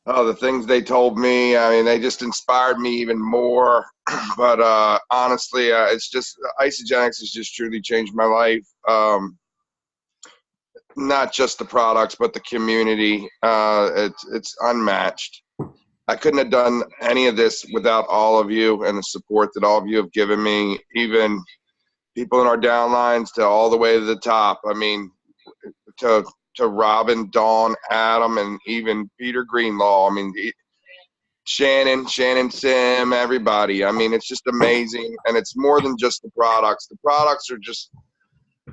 Oh, the things they told me, I mean, they just inspired me even more. But honestly, it's just Isogenics has just truly changed my life. Not just the products, but the community. It's unmatched. I couldn't have done any of this without all of you and the support that all of you have given me, even people in our downlines to all the way to the top. I mean, to Robin, Dawn, Adam, and even Peter Greenlaw. I mean, Shannon Sim, everybody. I mean, it's just amazing, and it's more than just the products. The products are just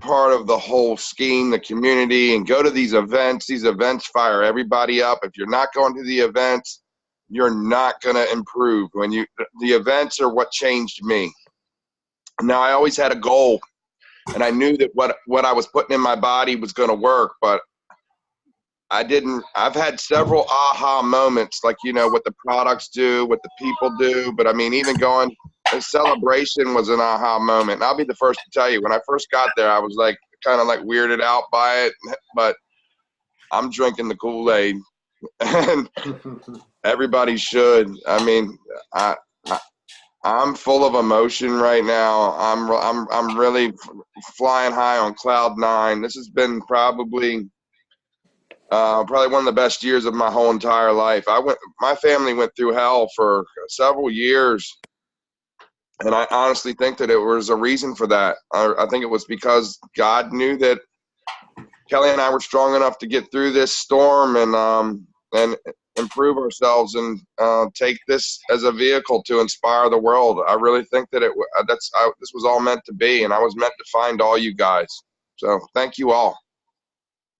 part of the whole scheme, the community, and go to these events. These events fire everybody up. If you're not going to the events, you're not going to improve. The events are what changed me. Now, I always had a goal, and I knew that what I was putting in my body was going to work, but I didn't. I've had several aha moments, like, what the products do, what the people do. But I mean, even going, the celebration was an aha moment. And I'll be the first to tell you, when I first got there, I was like, kind of like weirded out by it. But I'm drinking the Kool-Aid, and everybody should. I mean, I I'm full of emotion right now. I'm really flying high on cloud nine. This has been probably one of the best years of my whole entire life. My family went through hell for several years, and I honestly think that it was a reason for that. I think it was because God knew that Kelly and I were strong enough to get through this storm and improve ourselves and take this as a vehicle to inspire the world. I really think that this was all meant to be, and I was meant to find all you guys. So thank you all.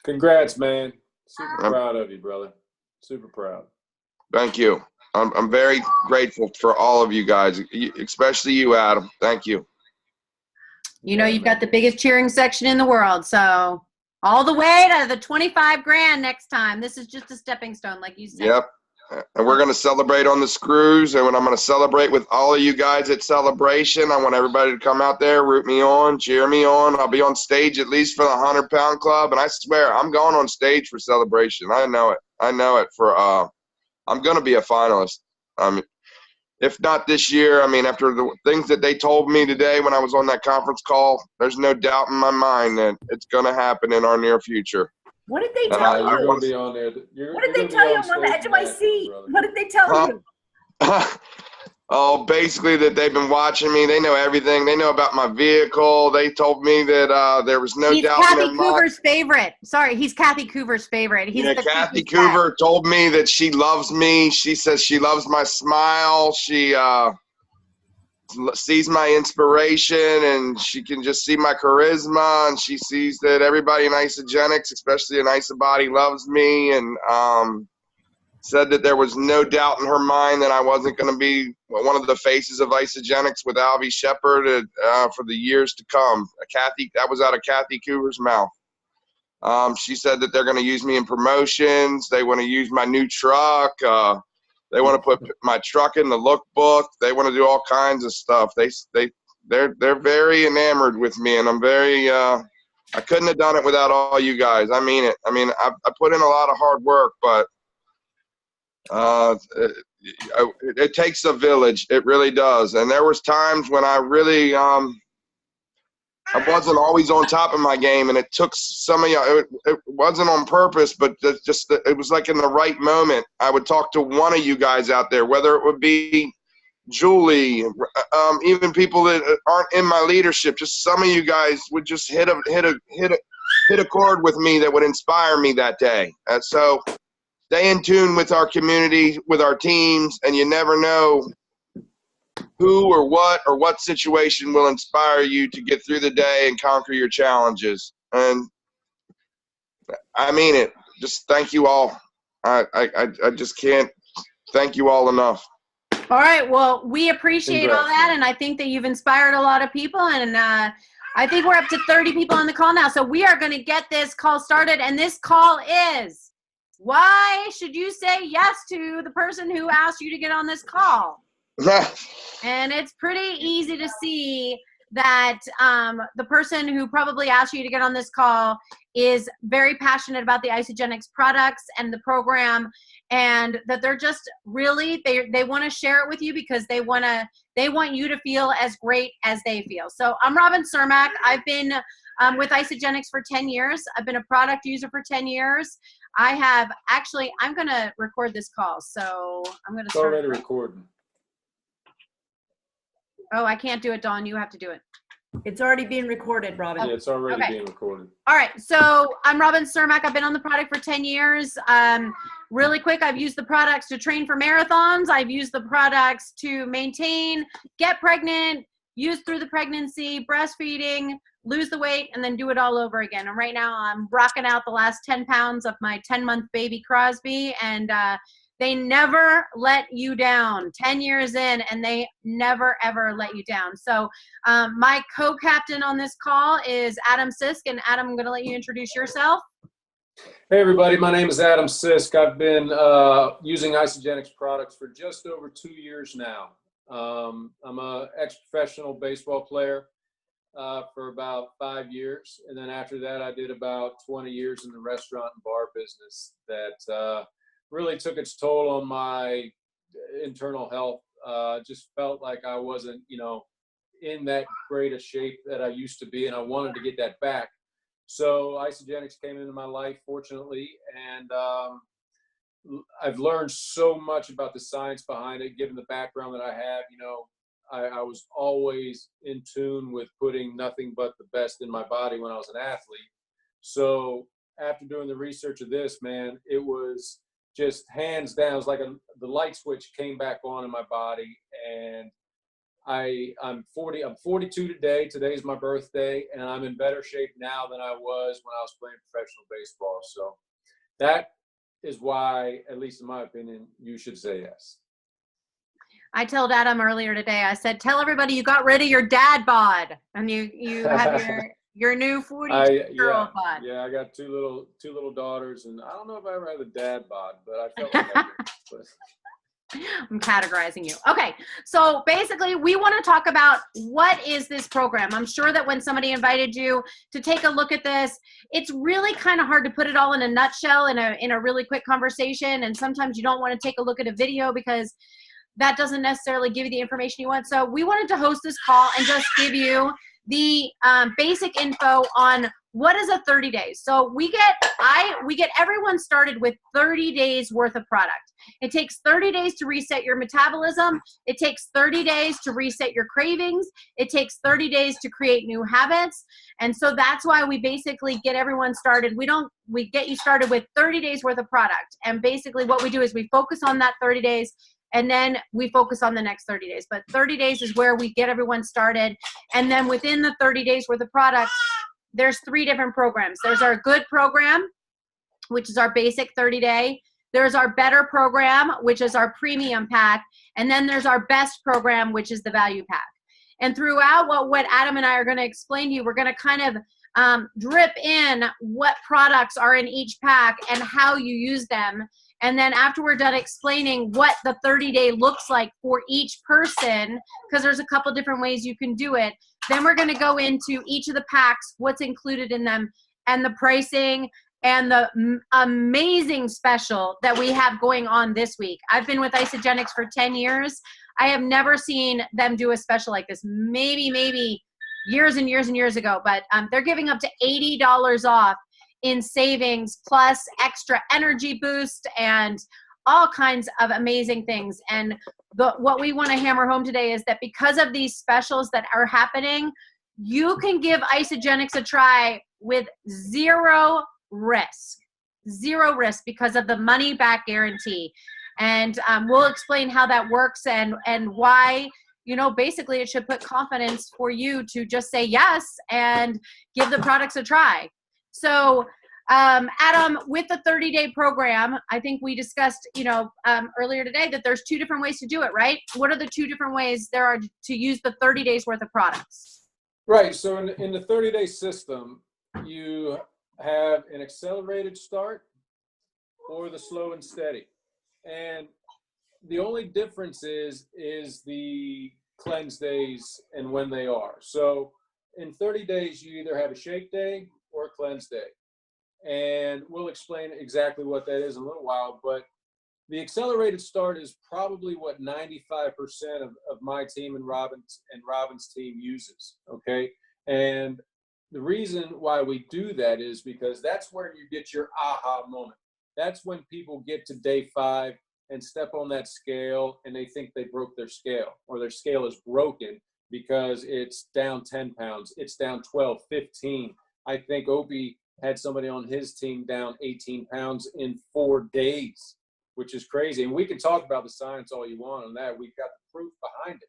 Congrats, man. Super Um, proud of you, brother. Super proud. Thank you. I'm very grateful for all of you guys, especially you, Adam. Thank you. You know, you've got the biggest cheering section in the world. So all the way to the 25 grand next time. This is just a stepping stone, like you said. Yep. And we're going to celebrate on the screws. And when I'm going to celebrate with all of you guys at Celebration, I want everybody to come out there, root me on, cheer me on. I'll be on stage at least for the 100-pound club. And I swear, I'm going on stage for Celebration. I know it. I'm going to be a finalist. If not this year, after the things that they told me today when I was on that conference call, there's no doubt in my mind that it's going to happen in our near future. What did they tell you? You're going to be on there. What did they tell you? I'm on the edge of my seat. What did they tell you? Oh, basically that they've been watching me. They know everything. They know about my vehicle. They told me that there was no doubt in their mind. He's Kathy Coover's favorite. Sorry, he's Kathy Coover's favorite. Kathy Coover told me that she loves me. She says she loves my smile. She sees my inspiration, and she can just see my charisma, and she sees that everybody in Isogenics, especially in Isobody, loves me, and said that there was no doubt in her mind that I wasn't going to be one of the faces of Isogenics with Albie Shepard for the years to come. That was out of Kathy Coover's mouth. She said that they're going to use me in promotions. They want to use my new truck. They want to put my truck in the lookbook. They want to do all kinds of stuff. They're very enamored with me, and I'm very. I couldn't have done it without all you guys. I mean it. I put in a lot of hard work, but it takes a village. It really does. And there was times when I really I wasn't always on top of my game, and it took some of y'all. It wasn't on purpose, but it was like in the right moment. I would talk to one of you guys out there, whether it would be Julie, even people that aren't in my leadership. Just some of you guys would just hit a chord with me that would inspire me that day. So stay in tune with our community, with our teams, and you never know who or what situation will inspire you to get through the day and conquer your challenges. And I mean it. Just thank you all. I just can't thank you all enough. All right. Well, we appreciate all that, and I think that you've inspired a lot of people, and I think we're up to 30 people on the call now. So we are going to get this call started, and this call is, why should you say yes to the person who asked you to get on this call? And it's pretty easy to see that the person who probably asked you to get on this call is very passionate about the Isagenix products and the program, and that they're just really, they want to share it with you because they want you to feel as great as they feel. So I'm Robin Cermak. I've been with Isagenix for 10 years. I've been a product user for 10 years. I have actually, I'm going to record this call. So I'm going to start. It's already recording. Oh, I can't do it, Dawn. You have to do it. It's already being recorded, Robin. Yeah, it's already Okay. being recorded. All right, so I'm Robin Cermak. I've been on the product for 10 years. Really quick, I've used the products to train for marathons. I've used the products to maintain, get pregnant, use through the pregnancy, breastfeeding, lose the weight, and then do it all over again. And right now I'm rocking out the last 10 pounds of my 10-month baby Crosby, and they never let you down. 10 years in, and they never, ever let you down. So my co-captain on this call is Adam Sisk. And Adam, I'm going to let you introduce yourself. Hey, everybody. My name is Adam Sisk. I've been using Isagenix products for just over 2 years now. I'm an ex-professional baseball player for about 5 years. And then after that, I did about 20 years in the restaurant and bar business that really took its toll on my internal health. Just felt like I wasn't, in that great a shape that I used to be, and I wanted to get that back. So Isagenix came into my life, fortunately, and I've learned so much about the science behind it, given the background that I have. I was always in tune with putting nothing but the best in my body when I was an athlete. So after doing the research of this, man, it was just hands down, it was like the light switch came back on in my body. And I'm 42 today. Today's my birthday, and I'm in better shape now than I was when I was playing professional baseball. So that is why, at least in my opinion, you should say yes. I told Adam earlier today, I said, tell everybody you got rid of your dad bod, and you have your new 42-year-old bod. Yeah, I got two little daughters, and I don't know if I ever had a dad bod, but I felt like I did. I'm categorizing you. Okay, so basically we want to talk about what is this program. I'm sure that when somebody invited you to take a look at this, it's really kind of hard to put it all in a nutshell in a really quick conversation, and sometimes you don't want to take a look at a video because that doesn't necessarily give you the information you want. So we wanted to host this call and just give you the basic info on what is a 30 days. So we get everyone started with 30 days worth of product. It takes 30 days to reset your metabolism. It takes 30 days to reset your cravings. It takes 30 days to create new habits. And so that's why we basically get everyone started. We get you started with 30 days worth of product. And basically what we do is we focus on that 30 days, and then we focus on the next 30 days. But 30 days is where we get everyone started. And then within the 30 days worth of product, there's 3 different programs. There's our good program, which is our basic 30-day. There's our better program, which is our premium pack. And then there's our best program, which is the value pack. And throughout what Adam and I are going to explain to you, we're going to kind of drip in what products are in each pack and how you use them. And then after we're done explaining what the 30-day looks like for each person, because there's a couple different ways you can do it, then we're going to go into each of the packs, what's included in them, and the pricing, and the amazing special that we have going on this week. I've been with Isagenix for 10 years. I have never seen them do a special like this, maybe years and years and years ago, but they're giving up to $80 off in savings, plus extra energy boost and all kinds of amazing things. And what we want to hammer home today is that because of these specials that are happening, you can give Isagenix a try with zero risk because of the money back guarantee. And we'll explain how that works and why, basically it should put confidence for you to just say yes and give the products a try. So Adam, with the 30-day program, I think we discussed, earlier today that there's 2 different ways to do it, right? What are the 2 different ways there are to use the 30 days worth of products? Right. So in the 30-day system, you have an accelerated start or the slow and steady. And the only difference is the cleanse days and when they are. So in 30 days, you either have a shake day or a cleanse day. And we'll explain exactly what that is in a little while. But the accelerated start is probably what 95% of my team and Robin's team uses. Okay. And the reason why we do that is because that's where you get your aha moment. That's when people get to day 5 and step on that scale and they think they broke their scale, or their scale is broken because it's down 10 pounds, it's down 12, 15. I think Opie had somebody on his team down 18 pounds in 4 days, which is crazy. And we can talk about the science all you want on that. We've got the proof behind it.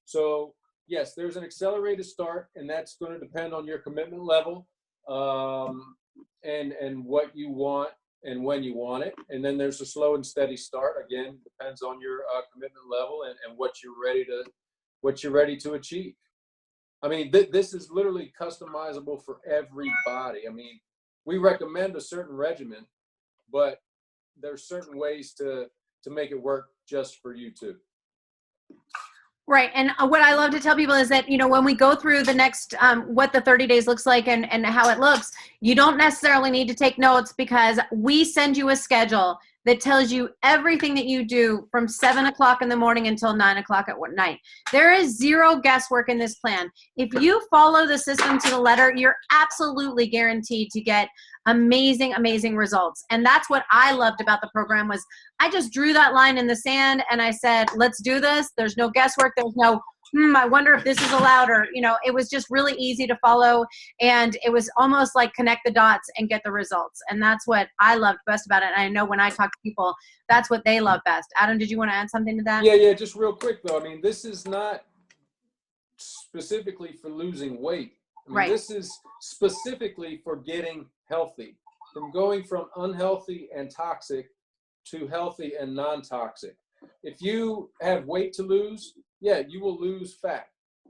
So yes, there's an accelerated start, and that's going to depend on your commitment level, and what you want and when you want it. And then there's a slow and steady start. Again, depends on your commitment level and what you're ready to achieve. I mean, this is literally customizable for everybody. I mean, we recommend a certain regimen, but there's certain ways to make it work just for you too. Right. And what I love to tell people is that, you know, when we go through the next, what the 30 days looks like and how it looks, you don't necessarily need to take notes, because we send you a schedule that tells you everything that you do from 7 o'clock in the morning until 9 o'clock at night. There is zero guesswork in this plan. If you follow the system to the letter, you're absolutely guaranteed to get amazing, amazing results. And that's what I loved about the program, was I just drew that line in the sand and I said, let's do this. There's no guesswork. There's no, I wonder if this is allowed, or, you know, it was just really easy to follow, and it was almost like connect the dots and get the results. And that's what I loved best about it. And I know when I talk to people, that's what they love best. Adam, did you want to add something to that? Yeah, just real quick though. I mean, this is not specifically for losing weight. I mean, right. This is specifically for getting healthy, from going from unhealthy and toxic to healthy and non-toxic. If you have weight to lose, yeah, you will lose fat.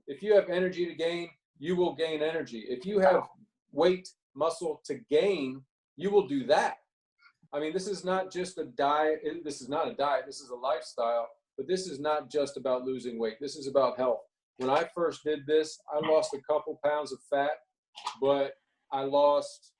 If you have energy to gain, you will gain energy. If you have weight, muscle to gain, you will do that. I mean, this is not just a diet. This is not a diet. This is a lifestyle. But this is not just about losing weight. This is about health. When I first did this, I lost a couple pounds of fat, but I lost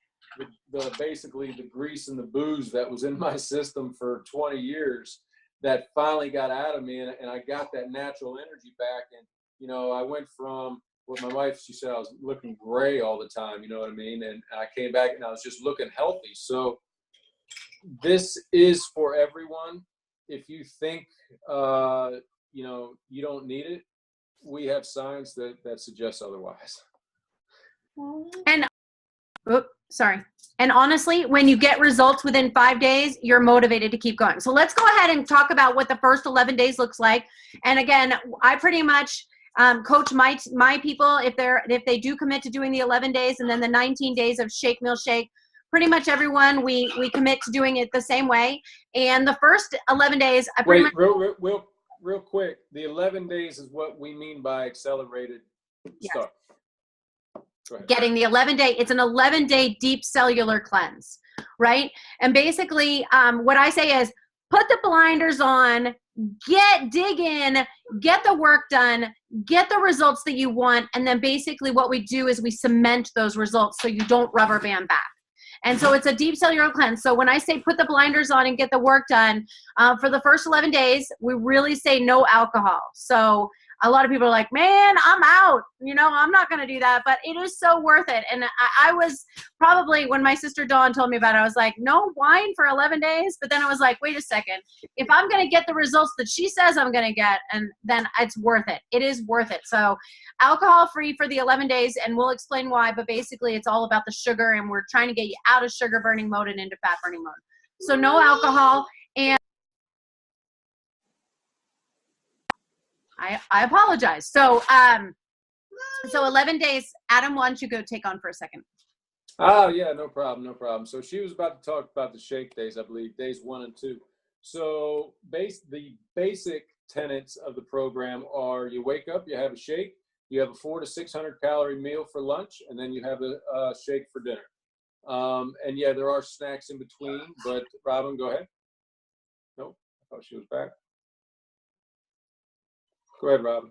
basically the grease and the booze that was in my system for 20 years that finally got out of me, and I got that natural energy back. And, you know, I went from what my wife, she said I was looking gray all the time, you know what I mean? And I came back and I was just looking healthy. So this is for everyone. If you think, you know, you don't need it, we have science that suggests otherwise. And, sorry. And honestly, when you get results within 5 days, you're motivated to keep going. So let's go ahead and talk about what the first 11 days looks like. And again, I pretty much coach my people, if they do commit to doing the 11 days and then the 19 days of shake, meal, shake. Pretty much everyone, we commit to doing it the same way. And the first 11 days, I pretty much real quick. The 11 days is what we mean by accelerated start. Getting the 11-day, it's an 11-day deep cellular cleanse, right? And basically, what I say is put the blinders on, dig in, get the work done, get the results that you want, and then basically what we do is we cement those results so you don't rubber band back. And so it's a deep cellular cleanse. So when I say put the blinders on and get the work done, for the first 11 days, we really say no alcohol. So a lot of people are like, man, I'm out. You know, I'm not going to do that. But it is so worth it. And I was probably, when my sister Dawn told me about it, I was like, no wine for 11 days. But then I was like, wait a second. If I'm going to get the results that she says I'm going to get, and then it's worth it. It is worth it. So alcohol free for the 11 days. And we'll explain why. But basically, it's all about the sugar. And we're trying to get you out of sugar burning mode and into fat burning mode. So no alcohol. And I apologize. So, so 11 days. Adam, why don't you go take on for a second? Oh, yeah, no problem. So she was about to talk about the shake days, I believe, days 1 and 2. So the basic tenets of the program are: you wake up, you have a shake, you have a 400 to 600 calorie meal for lunch, and then you have a shake for dinner. And yeah, there are snacks in between, but Robin, go ahead. Nope, I thought she was back. Go ahead, Robin.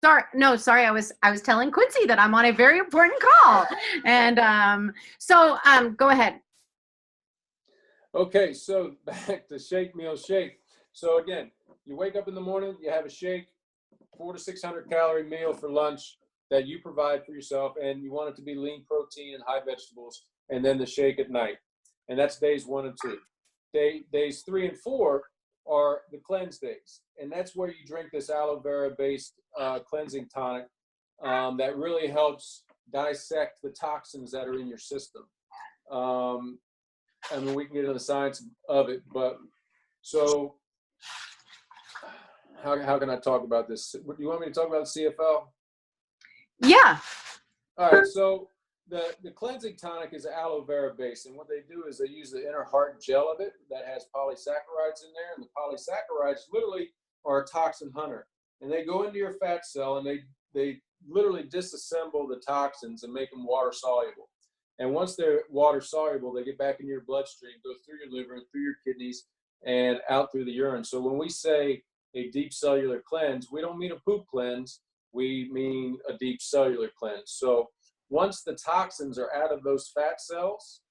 Sorry. I was telling Quincy that I'm on a very important call. And go ahead. Okay, so back to shake, meal, shake. So again, you wake up in the morning, you have a shake, 400 to 600 calorie meal for lunch that you provide for yourself, and you want it to be lean protein and high vegetables, and then the shake at night. And that's days 1 and 2. Days 3 and 4 are the cleanse days, and that's where you drink this aloe vera based cleansing tonic that really helps dissect the toxins that are in your system. I mean, we can get into the science of it, but so how can I talk about this? Do you want me to talk about the CFL? Yeah. All right, so the cleansing tonic is aloe vera based, and what they do is they use the inner heart gel of it that has polysaccharides in there, and the polysaccharides literally are a toxin hunter, and they go into your fat cell and they literally disassemble the toxins and make them water soluble. And once they're water soluble, they get back into your bloodstream, go through your liver and through your kidneys and out through the urine. So when we say a deep cellular cleanse, we don't mean a poop cleanse, we mean a deep cellular cleanse. So once the toxins are out of those fat cells,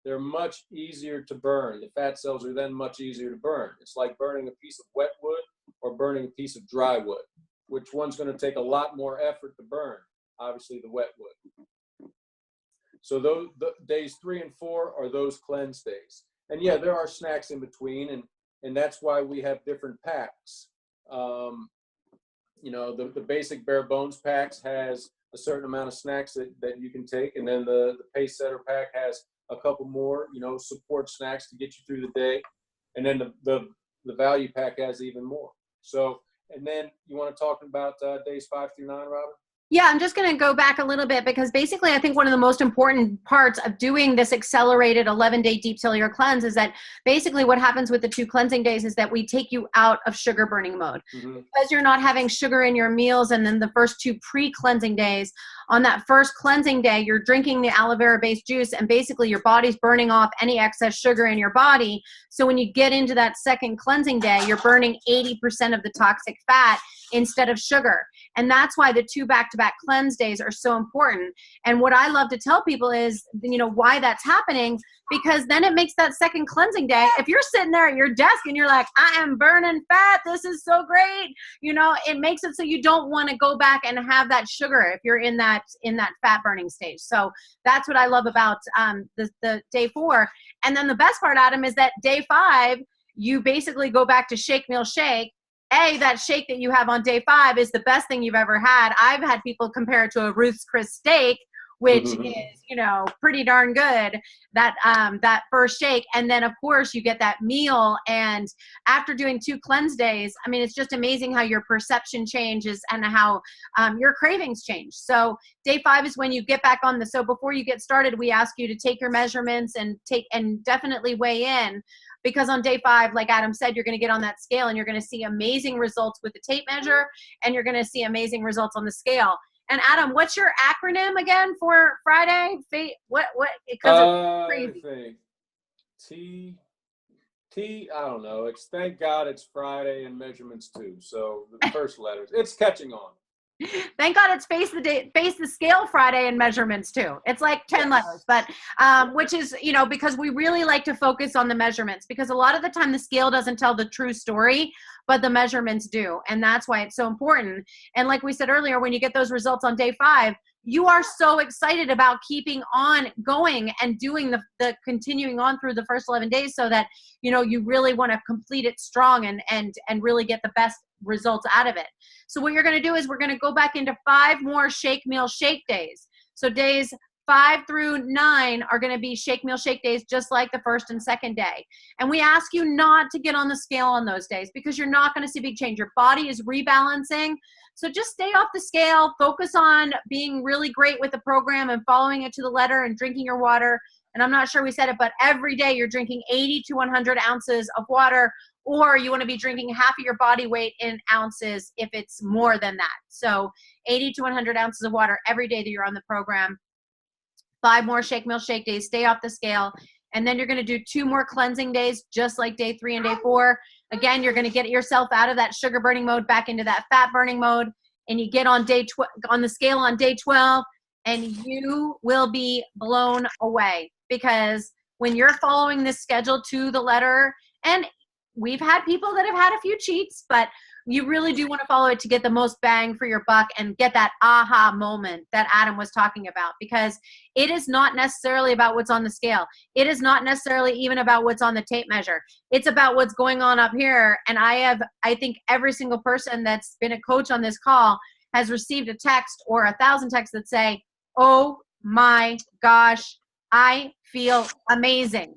they're much easier to burn. The fat cells are then much easier to burn. It's like burning a piece of wet wood or burning a piece of dry wood. Which one's going to take a lot more effort to burn? Obviously the wet wood. So those days 3 and 4 are those cleanse days. And yeah, there are snacks in between, and that's why we have different packs. You know, the basic bare bones packs has a certain amount of snacks that you can take, and then the pace setter pack has a couple more, you know, support snacks to get you through the day, and then the value pack has even more. So, and then you want to talk about days 5 through 9, Robin? Yeah, I'm just going to go back a little bit because basically I think one of the most important parts of doing this accelerated 11-day deep cellular cleanse is that basically what happens with the 2 cleansing days is that we take you out of sugar burning mode. Mm-hmm. Because you're not having sugar in your meals, and then the first 2 pre-cleansing days, on that first cleansing day, you're drinking the aloe vera based juice, and basically your body's burning off any excess sugar in your body. So when you get into that second cleansing day, you're burning 80% of the toxic fat instead of sugar. And that's why the 2 back-to-back cleanse days are so important. And what I love to tell people is, you know, why that's happening, because then it makes that second cleansing day, if you're sitting there at your desk and you're like, I am burning fat, this is so great, you know, it makes it so you don't want to go back and have that sugar if you're in that fat burning stage. So that's what I love about the day 4. And then the best part, Adam, is that day 5, you basically go back to shake, meal, shake. That shake that you have on day 5 is the best thing you've ever had. I've had people compare it to a Ruth's Chris steak, which is, you know, pretty darn good, that first shake. And then, of course, you get that meal. And after doing 2 cleanse days, I mean, it's just amazing how your perception changes and how your cravings change. So day 5 is when you get back on so before you get started, we ask you to take your measurements and definitely weigh in. Because on day 5, like Adam said, you're going to get on that scale and you're going to see amazing results with the tape measure, and you're going to see amazing results on the scale. And Adam, what's your acronym again for Friday? What? Because it's crazy. I don't know. It's thank God it's Friday and measurements too. So the first letters. It's catching on. Thank God it's face the scale Friday and measurements too. It's like 10 letters, but which is, you know, because we really like to focus on the measurements, because a lot of the time the scale doesn't tell the true story, but the measurements do. And that's why it's so important. And like we said earlier, when you get those results on day 5, you are so excited about keeping on going and doing the continuing on through the first 11 days, so that, you know, you really want to complete it strong and really get the best results out of it. So what you're going to do is we're going to go back into 5 more shake meal shake days. So days 5 through 9 are going to be shake meal shake days, just like the first and second day. And we ask you not to get on the scale on those days, because you're not going to see big change. Your body is rebalancing. So just stay off the scale, focus on being really great with the program and following it to the letter and drinking your water. And I'm not sure we said it, but every day you're drinking 80 to 100 ounces of water, or you want to be drinking half of your body weight in ounces if it's more than that. So 80 to 100 ounces of water every day that you're on the program. 5 more shake meal shake days, stay off the scale. And then you're going to do 2 more cleansing days, just like day 3 and day 4. Again, you're going to get yourself out of that sugar burning mode, back into that fat burning mode. And you get on on the scale on day 12, and you will be blown away, because when you're following this schedule to the letter, and we've had people that have had a few cheats, but you really do want to follow it to get the most bang for your buck and get that aha moment that Adam was talking about, because it is not necessarily about what's on the scale. It is not necessarily even about what's on the tape measure. It's about what's going on up here. And I think every single person that's been a coach on this call has received a text or 1,000 texts that say, oh my gosh, I feel amazing.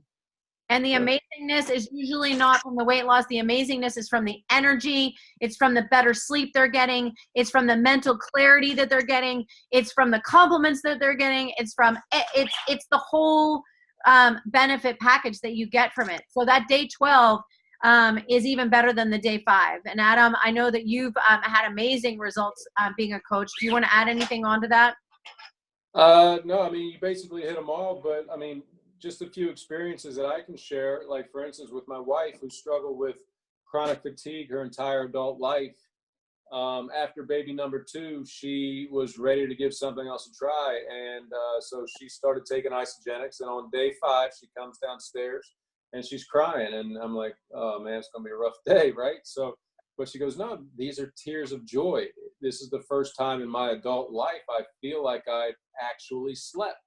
And the amazingness is usually not from the weight loss. The amazingness is from the energy. It's from the better sleep they're getting. It's from the mental clarity that they're getting. It's from the compliments that they're getting. It's the whole benefit package that you get from it. So that day 12 is even better than the day 5. And Adam, I know that you've had amazing results being a coach. Do you want to add anything onto that? No, I mean, you basically hit them all, but I mean, just a few experiences that I can share, like for instance, with my wife who struggled with chronic fatigue her entire adult life. After baby number 2, she was ready to give something else a try. And so she started taking Isogenics, and on day 5, she comes downstairs and she's crying. And I'm like, oh man, it's gonna be a rough day, right? So, but she goes, no, these are tears of joy. This is the first time in my adult life I feel like I actually slept.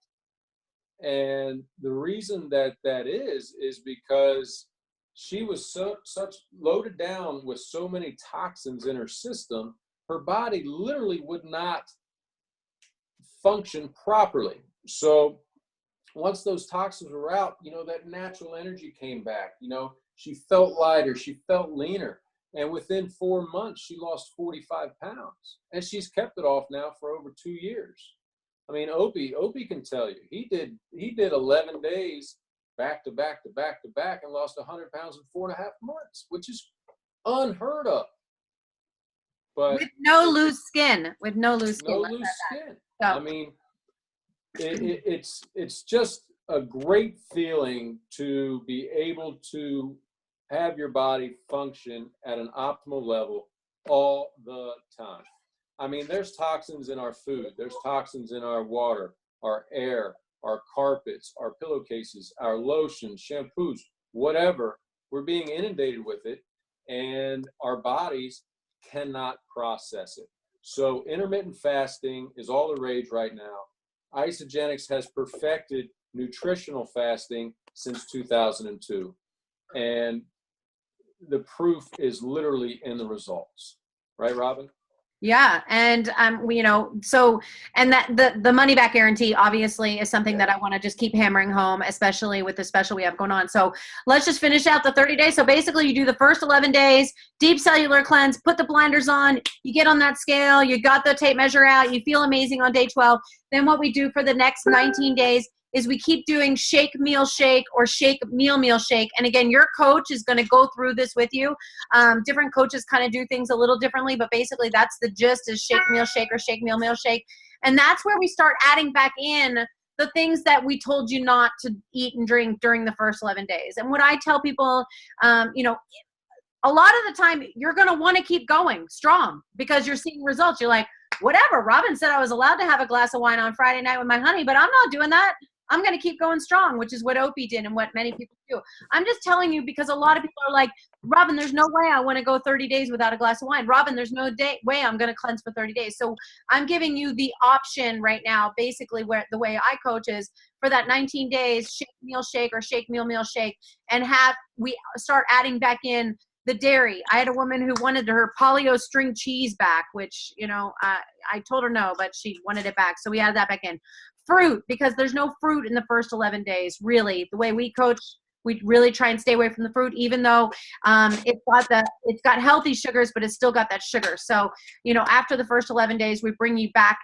And the reason that is because she was such loaded down with so many toxins in her system, her body literally would not function properly. So once those toxins were out, that natural energy came back. She felt lighter, she felt leaner. And within 4 months, she lost 45 pounds. And she's kept it off now for over 2 years. I mean, Opie can tell you, he did 11 days back to back to back to back and lost 100 pounds in 4.5 months, which is unheard of. But with no loose skin. No loose skin. So. I mean, it's just a great feeling to be able to have your body function at an optimal level all the time. I mean, there's toxins in our food. There's toxins in our water, our air, our carpets, our pillowcases, our lotions, shampoos, whatever. We're being inundated with it, and our bodies cannot process it. So intermittent fasting is all the rage right now. Isogenics has perfected nutritional fasting since 2002. And the proof is literally in the results. Right, Robin? Yeah. And, so, and that the money back guarantee obviously is something that I want to just keep hammering home, especially with the special we have going on. So let's just finish out the 30 days. So basically you do the first 11 days, deep cellular cleanse, put the blinders on, you get on that scale, you got the tape measure out, you feel amazing on day 12. Then what we do for the next 19 days is we keep doing shake, meal, shake, or shake, meal, shake. And again, your coach is going to go through this with you. Different coaches kind of do things a little differently, but basically that's the gist, is shake, meal, shake, or shake, meal, shake. And that's where we start adding back in the things that we told you not to eat and drink during the first 11 days. And what I tell people, a lot of the time you're going to want to keep going strong because you're seeing results. You're like, whatever, Robin said I was allowed to have a glass of wine on Friday night with my honey, but I'm not doing that. I'm going to keep going strong, which is what Opie did and what many people do. I'm just telling you because a lot of people are like, Robin, there's no way I want to go 30 days without a glass of wine. Robin, there's no way I'm going to cleanse for 30 days. So I'm giving you the option right now, basically where the way I coach is for that 19 days, shake, meal, shake, or shake, meal, shake, and we start adding back in the dairy. I had a woman who wanted her polio string cheese back, which, I told her no, but she wanted it back. So we added that back in. Fruit, because there's no fruit in the first 11 days. Really, the way we coach, we really try and stay away from the fruit, even though it's got healthy sugars, but it's still got that sugar. So, after the first 11 days, we bring you back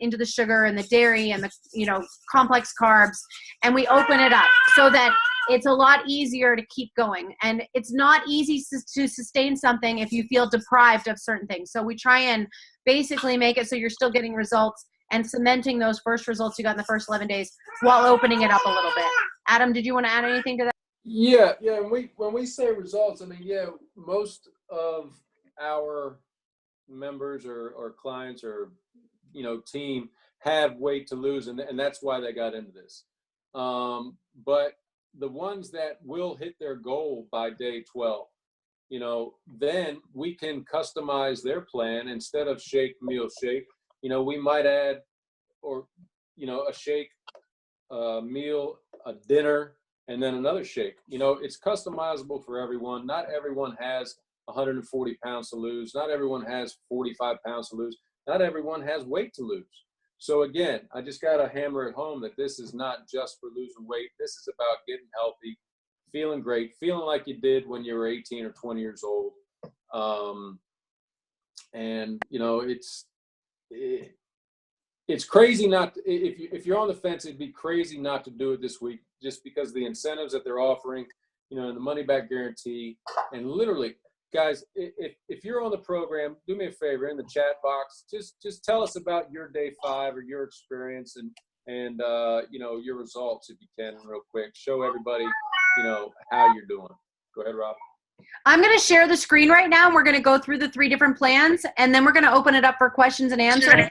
into the sugar and the dairy and the, complex carbs, and we open it up so that it's a lot easier to keep going. And it's not easy to sustain something if you feel deprived of certain things. So we try and basically make it so you're still getting results and cementing those first results you got in the first 11 days while opening it up a little bit. Adam, did you want to add anything to that? Yeah. When we say results, I mean, most of our members or clients or, team have weight to lose, and that's why they got into this. But the ones that will hit their goal by day 12, you know, then we can customize their plan. Instead of shake, meal, shake, you know, we might add, or, you know, a shake, a meal, a dinner, and then another shake. You know, it's customizable for everyone. Not everyone has 140 pounds to lose. Not everyone has 45 pounds to lose. Not everyone has weight to lose. So again, I just got to hammer it home that this is not just for losing weight. This is about getting healthy, feeling great, feeling like you did when you were 18 or 20 years old. And, you know, it's crazy not to, if you're on the fence, it'd be crazy not to do it this week, just because of the incentives that they're offering, you know, and the money back guarantee. And literally, guys, if you're on the program, do me a favor, in the chat box, just tell us about your day 5 or your experience, and you know, your results, if you can, real quick. Show everybody, you know, how you're doing. Go ahead, Rob. I'm going to share the screen right now, and we're going to go through the 3 different plans, and then we're going to open it up for questions and answers.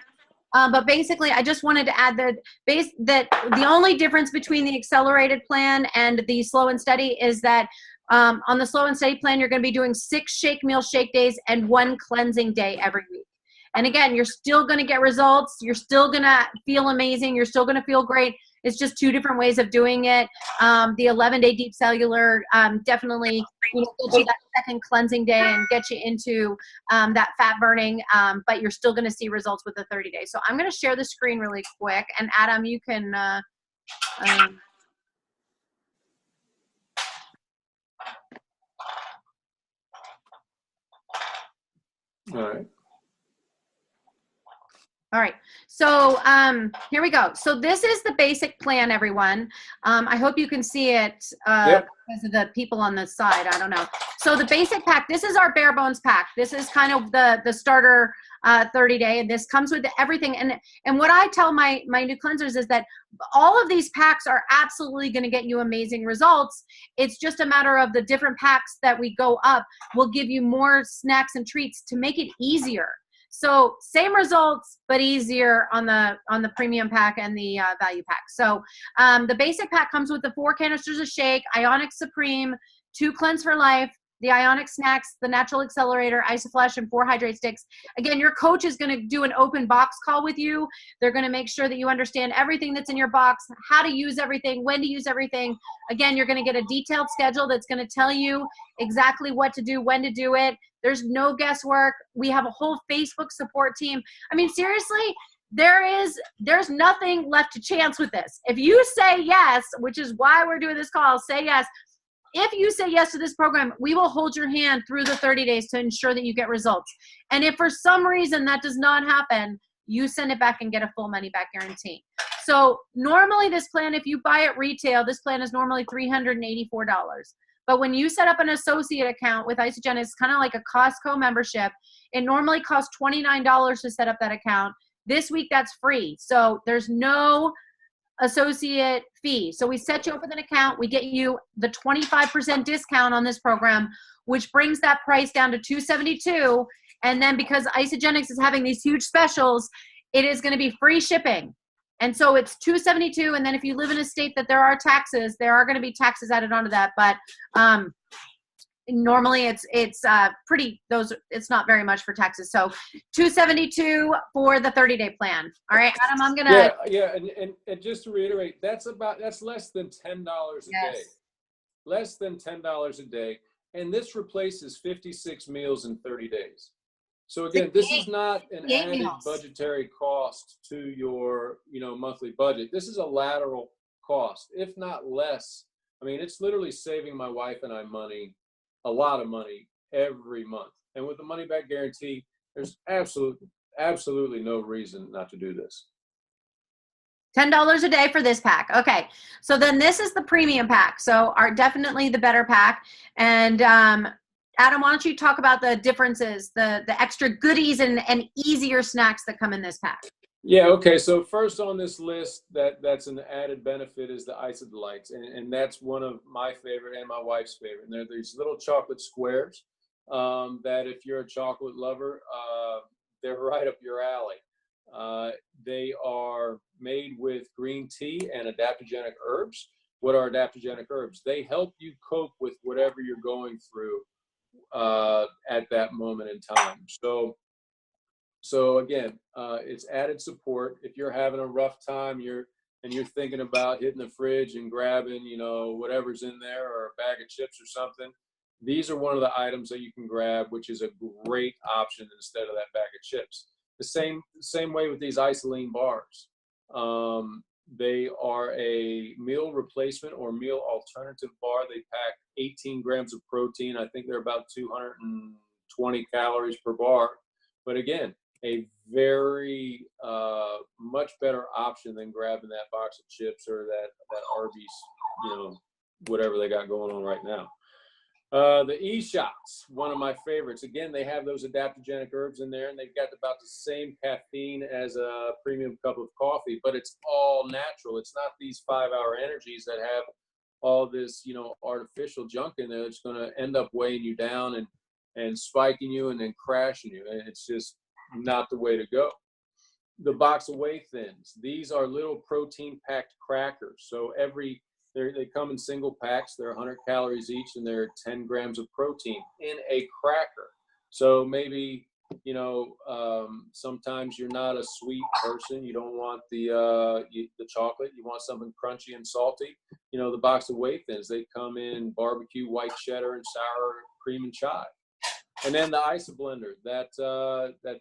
But basically, I just wanted to add that the only difference between the accelerated plan and the slow and steady is that on the slow and steady plan, you're going to be doing 6 shake meal shake days and 1 cleansing day every week. And again, you're still going to get results. You're still going to feel amazing. You're still going to feel great. It's just 2 different ways of doing it. The 11-day deep cellular definitely, you know, gets you that second cleansing day and get you into that fat burning, but you're still going to see results with the 30 days. So I'm going to share the screen really quick. And Adam, you can All right. All right, so here we go. So this is the basic plan, everyone. I hope you can see it Yep. because of the people on the side. I don't know. So the basic pack, this is our bare bones pack. This is kind of the starter 30-day, and this comes with everything. And what I tell my new cleansers is that all of these packs are absolutely going to get you amazing results. It's just a matter of the different packs that we go up will give you more snacks and treats to make it easier. So same results, but easier on the premium pack and the value pack. So the basic pack comes with the 4 canisters of shake, Ionic Supreme, 2 Cleanse for Life, the Ionic Snacks, the Natural Accelerator, Isoflesh, and 4 Hydrate Sticks. Again, your coach is going to do an open box call with you. They're going to make sure that you understand everything that's in your box, how to use everything, when to use everything. Again, you're going to get a detailed schedule that's going to tell you exactly what to do, when to do it. There's no guesswork. We have a whole Facebook support team. I mean, seriously, there's nothing left to chance with this. If you say yes, which is why we're doing this call, say yes. If you say yes to this program, we will hold your hand through the 30 days to ensure that you get results. And if for some reason that does not happen, you send it back and get a full money back guarantee. So normally this plan, if you buy it retail, this plan is normally $384. But when you set up an associate account with Isagen, it's kind of like a Costco membership. It normally costs $29 to set up that account. This week, that's free. So there's no associate fee. So we set you up with an account. We get you the 25% discount on this program, which brings that price down to $272. And then because Isagenix is having these huge specials, it is going to be free shipping. And so it's $272. And then if you live in a state that there are taxes, there are going to be taxes added onto that. But normally it's it's not very much for taxes. So $272 for the 30-day plan. All right, Adam, I'm going to. Yeah. And just to reiterate, that's less than $10 a day. Less than $10 a day. And this replaces 56 meals in 30 days. So again, this is not an added budgetary cost to your, monthly budget. This is a lateral cost, if not less. I mean, it's literally saving my wife and I money, a lot of money every month. And with the money back guarantee, there's absolutely no reason not to do this. $10 a day for this pack. Okay. So then this is the premium pack. So definitely the better pack. And, Adam, why don't you talk about the differences, the extra goodies and easier snacks that come in this pack? Yeah, okay. So first on this list that's an added benefit is the Ice of Delights. And that's one of my favorite and my wife's favorite. And they're these little chocolate squares that if you're a chocolate lover, they're right up your alley. They are made with green tea and adaptogenic herbs. what are adaptogenic herbs? They help you cope with whatever you're going through at that moment in time. So again, it's added support. If you're having a rough time, you're thinking about hitting the fridge and grabbing, whatever's in there, or a bag of chips or something, these are one of the items that you can grab, which is a great option instead of that bag of chips. The same way with these isoline bars. They are a meal replacement or meal alternative bar. They pack 18 grams of protein. I think they're about 220 calories per bar. But again, a very much better option than grabbing that box of chips or that Arby's, whatever they got going on right now. The E-shots, one of my favorites. Again, they have those adaptogenic herbs in there, and they've got about the same caffeine as a premium cup of coffee, but it's all natural. It's not these 5-hour energies that have all this, artificial junk in there that's going to end up weighing you down and spiking you and then crashing you. And it's just not the way to go. The box of whey thins. These are little protein-packed crackers. So they come in single packs. They're 100 calories each, and they're 10 grams of protein in a cracker. So maybe, sometimes you're not a sweet person. You don't want the chocolate. You want something crunchy and salty. The box of whey thins, they come in barbecue, white cheddar, and sour cream and chive. And then the IsoBlender, that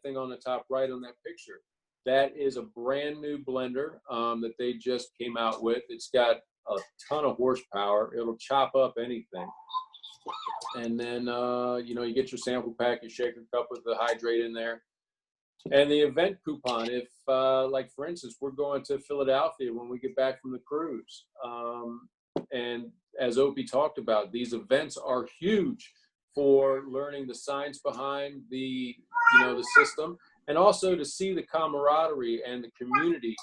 thing on the top right on that picture, that is a brand new blender that they just came out with. It's got a ton of horsepower. It'll chop up anything. And then, you get your sample pack, your shaker cup with the hydrate in there. And the event coupon, if, like, for instance, we're going to Philadelphia when we get back from the cruise. And as Opie talked about, these events are huge for learning the science behind the system, and also to see the camaraderie and the community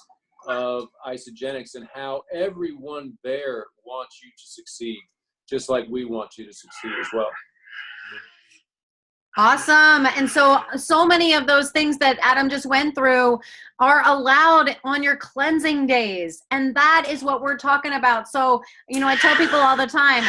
of Isogenics and how everyone there wants you to succeed, just like we want you to succeed as well. Awesome. And so many of those things that Adam just went through are allowed on your cleansing days. And that is what we're talking about. So, I tell people all the time,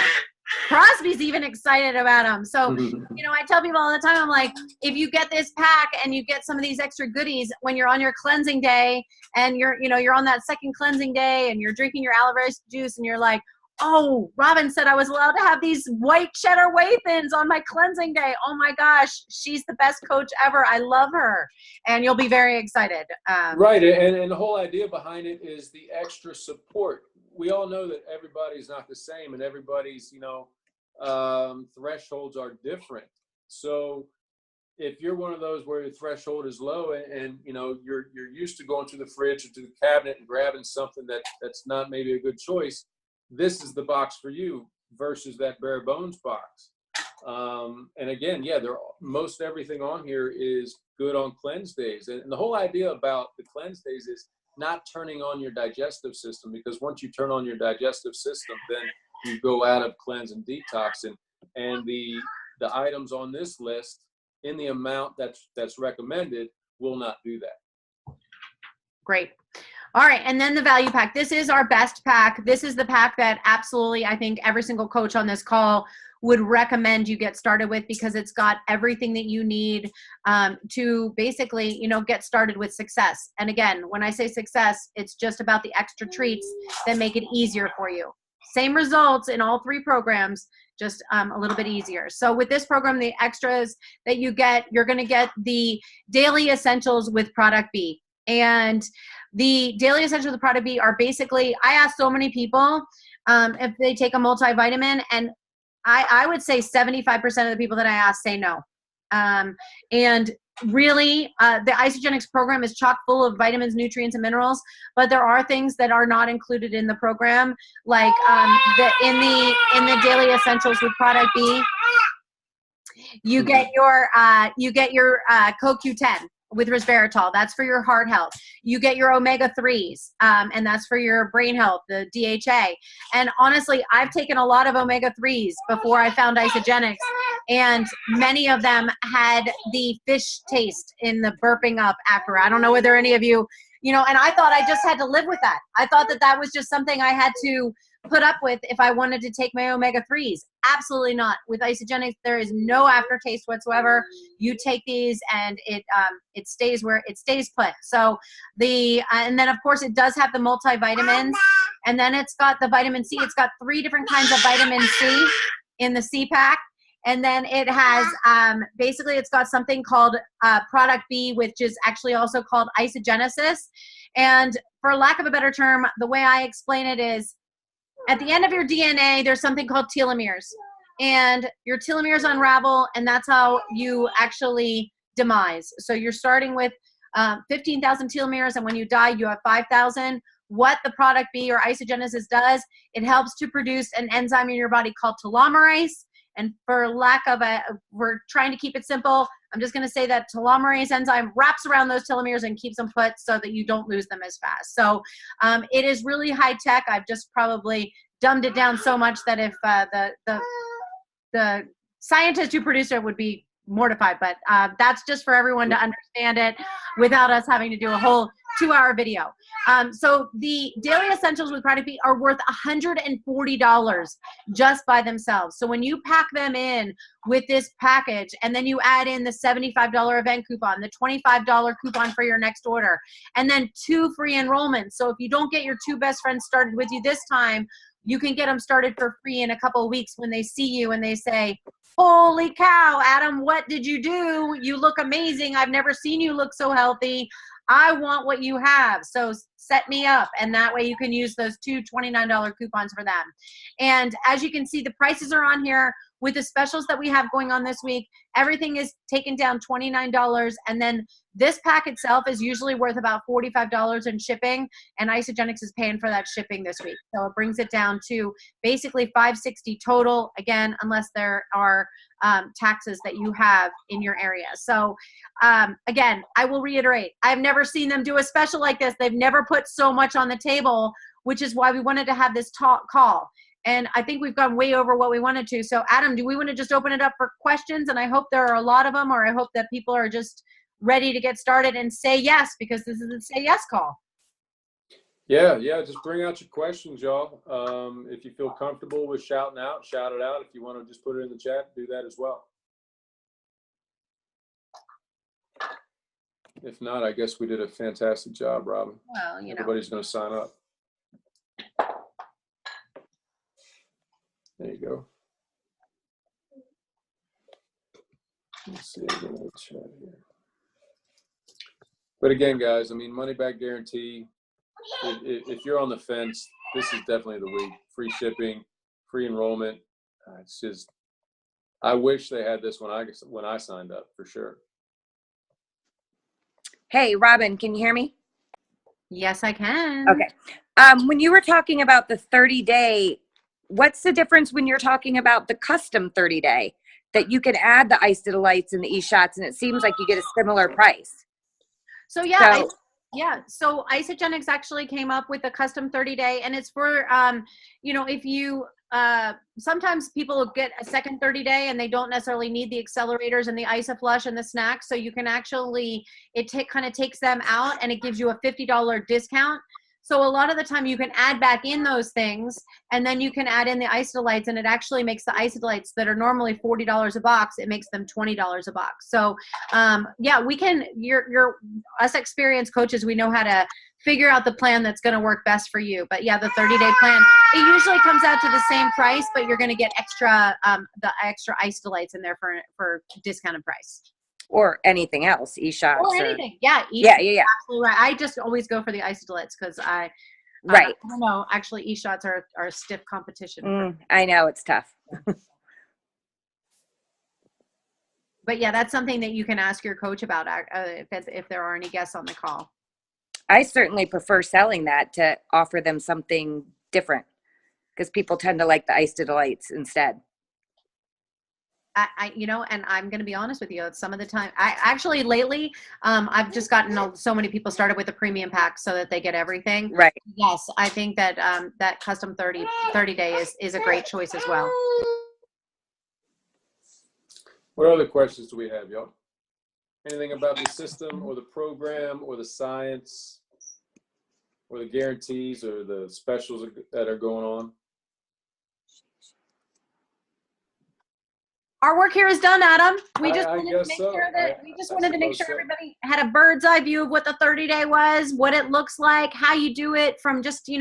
Crosby's even excited about them. So, I tell people all the time, I'm like, if you get this pack and you get some of these extra goodies when you're on your cleansing day and you're on that second cleansing day and you're drinking your aloe vera juice and you're like, oh, Robin said I was allowed to have these white cheddar whey thins on my cleansing day. Oh my gosh, she's the best coach ever. I love her. And you'll be very excited. Right. And the whole idea behind it is the extra support. We all know that everybody's not the same, and everybody's, thresholds are different. So if you're one of those where your threshold is low and you're used to going to the fridge or to the cabinet and grabbing something that's not maybe a good choice, this is the box for you versus that bare bones box. And again, most everything on here is good on cleanse days. And the whole idea about the cleanse days is not turning on your digestive system, because once you turn on your digestive system, then you go out of cleanse and detox. And the items on this list in the amount that's recommended will not do that. Great. All right. And then the value pack. This is our best pack. This is the pack that absolutely, I think every single coach on this call would recommend you get started with, because it's got everything that you need to basically, get started with success. And again, when I say success, it's just about the extra treats that make it easier for you. Same results in all 3 programs, just a little bit easier. So with this program, the extras that you get, you're going to get the daily essentials with product B. And the daily essentials with product B are basically, I ask so many people if they take a multivitamin, and I would say 75% of the people that I ask say no. And really, the Isogenics program is chock full of vitamins, nutrients, and minerals, but there are things that are not included in the program, like in the daily essentials with product B. You get your CoQ10 with resveratrol. That's for your heart health. You get your omega-3s, and that's for your brain health, the DHA. And honestly, I've taken a lot of omega-3s before I found Isogenics, and many of them had the fish taste in the burping up after. I don't know whether any of you, and I thought I just had to live with that. I thought that was just something I had to put up with if I wanted to take my omega-3s. Absolutely not. With Isagenix, there is no aftertaste whatsoever. You take these and it stays where it stays put. So and then of course it does have the multivitamins, and then it's got the vitamin C. It's got 3 different kinds of vitamin C in the C pack. And then it has, basically it's got something called product B, which is actually also called isogenesis. And for lack of a better term, the way I explain it is, at the end of your DNA, there's something called telomeres. And your telomeres unravel, and that's how you actually demise. So you're starting with 15,000 telomeres, and when you die, you have 5,000. What the product B or isogenesis does, it helps to produce an enzyme in your body called telomerase. And for lack of we're trying to keep it simple, I'm just going to say that telomerase enzyme wraps around those telomeres and keeps them put so that you don't lose them as fast. So it is really high tech. I've just probably dumbed it down so much that if the scientist who produced it would be mortified, but that's just for everyone to understand it without us having to do a whole 2-hour video. So the daily essentials with product B are worth $140 just by themselves. So when you pack them in with this package, and then you add in the $75 event coupon, the $25 coupon for your next order, and then 2 free enrollments. So if you don't get your 2 best friends started with you this time, you can get them started for free in a couple of weeks when they see you and they say, holy cow, Adam, what did you do? You look amazing. I've never seen you look so healthy. I want what you have. So set me up. And that way you can use those 2 $29 coupons for them. And as you can see, the prices are on here with the specials that we have going on this week. Everything is taken down $29. And then this pack itself is usually worth about $45 in shipping. And Isagenix is paying for that shipping this week. So it brings it down to basically $560 total, again, unless there are taxes that you have in your area. So again, I will reiterate, I've never seen them do a special like this. They've never put so much on the table, which is why we wanted to have this call. And I think we've gone way over what we wanted to. So Adam, do we want to just open it up for questions? And I hope there are a lot of them, or I hope that people are just ready to get started and say yes, because this is a say yes call. Yeah, just bring out your questions, y'all. If you feel comfortable with shouting out, shout it out. If you want to just put it in the chat, do that as well. If not, I guess we did a fantastic job, Robin. Well, you know. Everybody's going to sign up. There you go. Let's see, I'm going to chat here. But again, guys, I mean, money back guarantee. If you're on the fence, this is definitely the week. Free shipping, free enrollment. It's just, I wish they had this when I signed up, for sure. Hey, Robin, can you hear me? Yes, I can. Okay. When you were talking about the 30-day, what's the difference when you're talking about the custom 30-day that you can add the ice to the lights and the e-shots, and it seems like you get a similar price? So so Isagenix actually came up with a custom 30-day, and it's for if you sometimes people get a second 30-day and they don't necessarily need the accelerators and the IsoFlush and the snacks, so you can actually kind of takes them out and it gives you a $50 discount. So a lot of the time you can add back in those things, and then you can add in the isodelites, and it actually makes the isodelites that are normally $40 a box, it makes them $20 a box. So we can, us experienced coaches, we know how to figure out the plan that's going to work best for you. But yeah, the 30-day plan, it usually comes out to the same price, but you're going to get extra, the extra isodelites in there for discounted price. Or anything else, e-shots. Or anything, yeah. Yeah. Absolutely right. I just always go for the isodelites because I don't know, actually e-shots are stiff competition. I know, it's tough. But yeah, that's something that you can ask your coach about if there are any guests on the call. I certainly prefer selling that to offer them something different, because people tend to like the ice to delights instead. And I'm going to be honest with you, some of the time, lately, I've just gotten so many people started with the premium pack so that they get everything. Right. Yes. I think that, that custom 30 day is a great choice as well. What other questions do we have, y'all? Anything about the system or the program or the science or the guarantees or the specials that are going on? our work here is done, Adam. We just I wanted to guess make so. sure that suppose so. everybody had a bird's eye view of what the 30-day was, what it looks like, how you do it from just,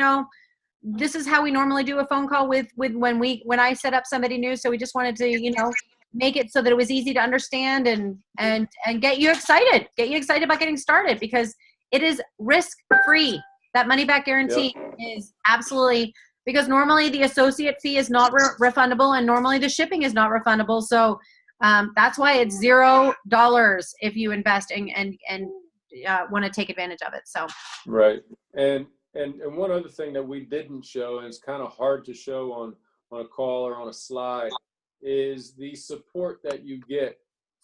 this is how we normally do a phone call with when I set up somebody new. So we just wanted to, make it so that it was easy to understand and get you excited about getting started, because it is risk free. That money back guarantee is absolutely, because normally the associate fee is not refundable, and normally the shipping is not refundable. So that's why it's $0 if you invest and want to take advantage of it. So right. And one other thing that we didn't show, and it's kind of hard to show on a call or on a slide, is the support that you get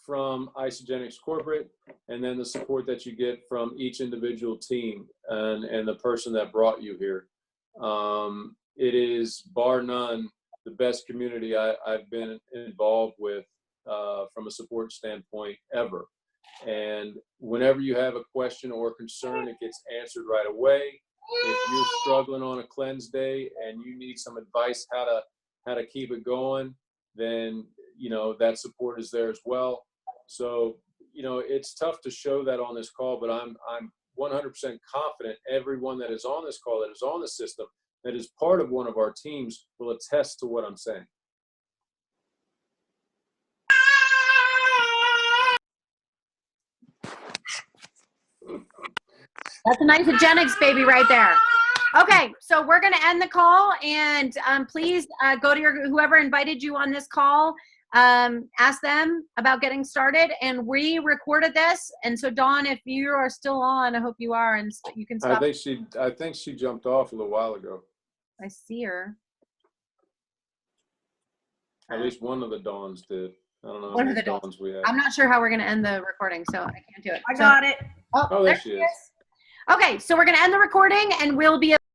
from Isagenix corporate, and then the support that you get from each individual team and the person that brought you here. It is bar none the best community I've been involved with from a support standpoint ever. And whenever you have a question or concern, it gets answered right away. If you're struggling on a cleanse day and you need some advice how to keep it going, then that support is there as well. So it's tough to show that on this call, but I'm 100% confident everyone that is on this call, that is on the system, that is part of one of our teams, will attest to what I'm saying. that's a nice Isagenix baby right there. Okay, so we're going to end the call, and please go to whoever invited you on this call. Ask them about getting started, and we recorded this. And so Dawn, if you are still on, I hope you are, and you can stop. I think she jumped off a little while ago. I see her. At least one of the Dawns did. I don't know One how of many the Dawns we have. I'm not sure how we're going to end the recording, so I can't do it. I got it. Oh, there she is. Okay, so we're going to end the recording, and we'll be